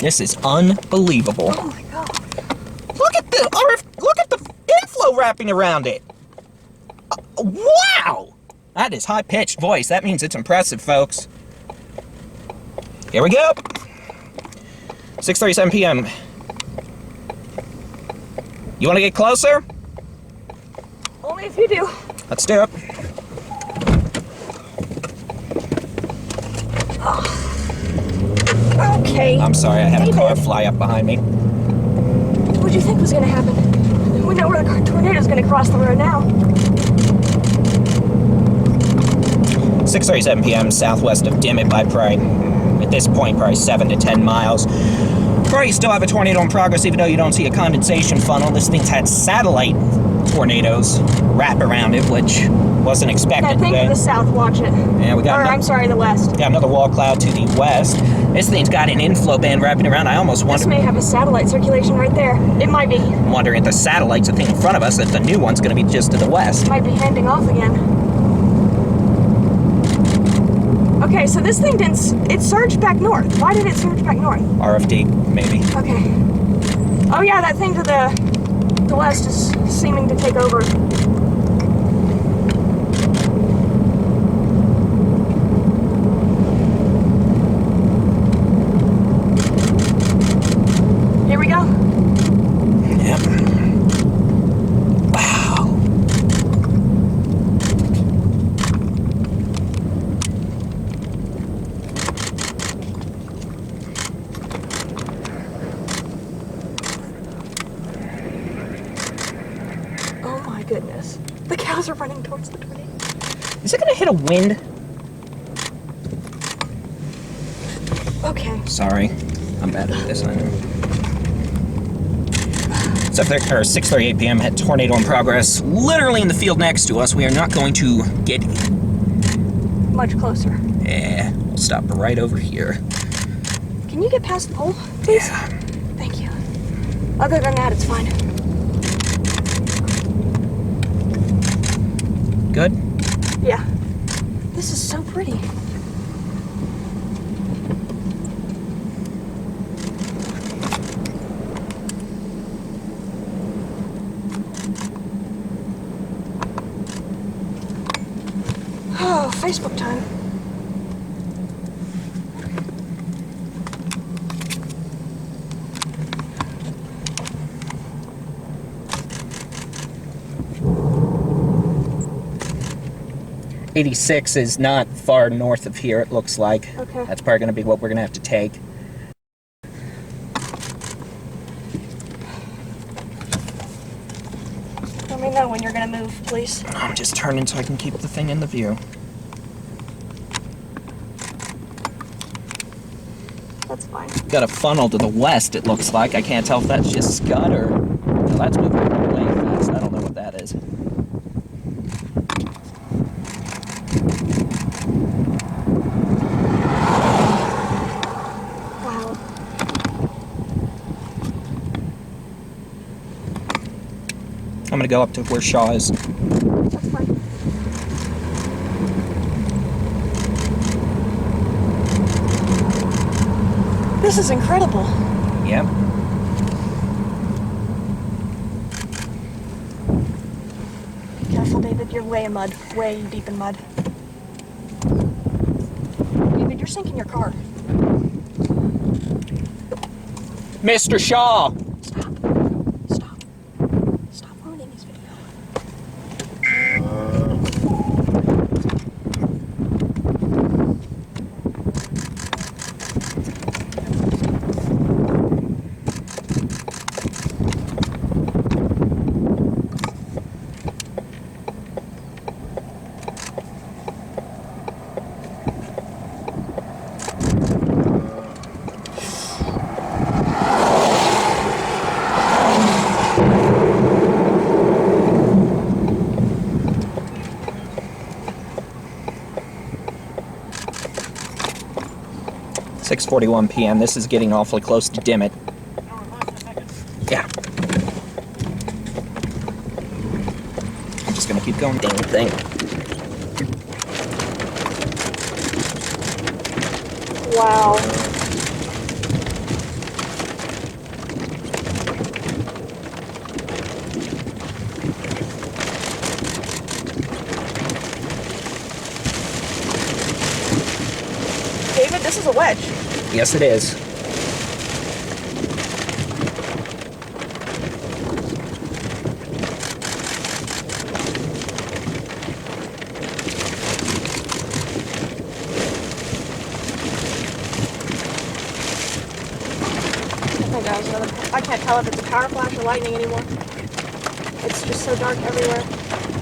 This is unbelievable. Oh my god. Look at the inflow wrapping around it. Wow! That is high-pitched voice. That means it's impressive, folks. Here we go. 6:37 p.m. You want to get closer? Only if you do. Let's do it. Oh. Okay. I'm sorry, I had David. a car fly up behind me. What do you think was going to happen? We know where the tornado's going to cross the road now. 6:37 p.m. southwest of Dimmitt by Prairie. At this point, probably 7 to 10 miles. Probably still have a tornado in progress, even though you don't see a condensation funnel. This thing's had satellite tornadoes wrap around it, which wasn't expected I think today. to the south, watch it. Yeah, we got. I'm sorry, the west. Got another wall cloud to the west. This thing's got an inflow band wrapping around. I almost wonder. This may have a satellite circulation right there. It might be. I'm wondering if the satellite's the thing in front of us, if the new one's going to be just to the west. Might be handing off again. Okay, so this thing it surged back north. Why did it surge back north? RFD, maybe. Okay. Oh yeah, that thing to the west is seeming to take over. Here we go. Yep. Wow. Oh my goodness. The cows are running towards the tornado. Is it going to hit a wind? Okay. Sorry. I'm bad at this, I know. It's up there, or 6:38 p.m. Had tornado in progress. Literally in the field next to us. We are not going to get Much closer. Yeah, we'll stop right over here. Can you get past the pole, please? Yeah. Thank you. Other than that, it's fine. Good? Yeah. This is so pretty. Oh, Facebook time. '86 is not far north of here, it looks like. Okay. That's probably going to be what we're going to have to take. Let me know when you're gonna move, please. I'm just turning so I can keep the thing in the view. That's fine. Got a funnel to the west, it looks like. I can't tell if that's just scud or... Well, that's moving way fast. I don't know what that is. Wow. I'm going to go up to where Shaw is. That's fine. This is incredible. Yep. Be careful, David. You're way in mud. Way deep in mud. David, you're sinking your car. Mr. Shaw! Stop. Stop ruining his video. .41 p.m. This is getting awfully close to Dimmitt. Yeah. I'm just gonna keep going. Dang thing. Wow. is a wedge. Yes, it is. I can't tell if it's a power flash or lightning anymore. It's just so dark everywhere.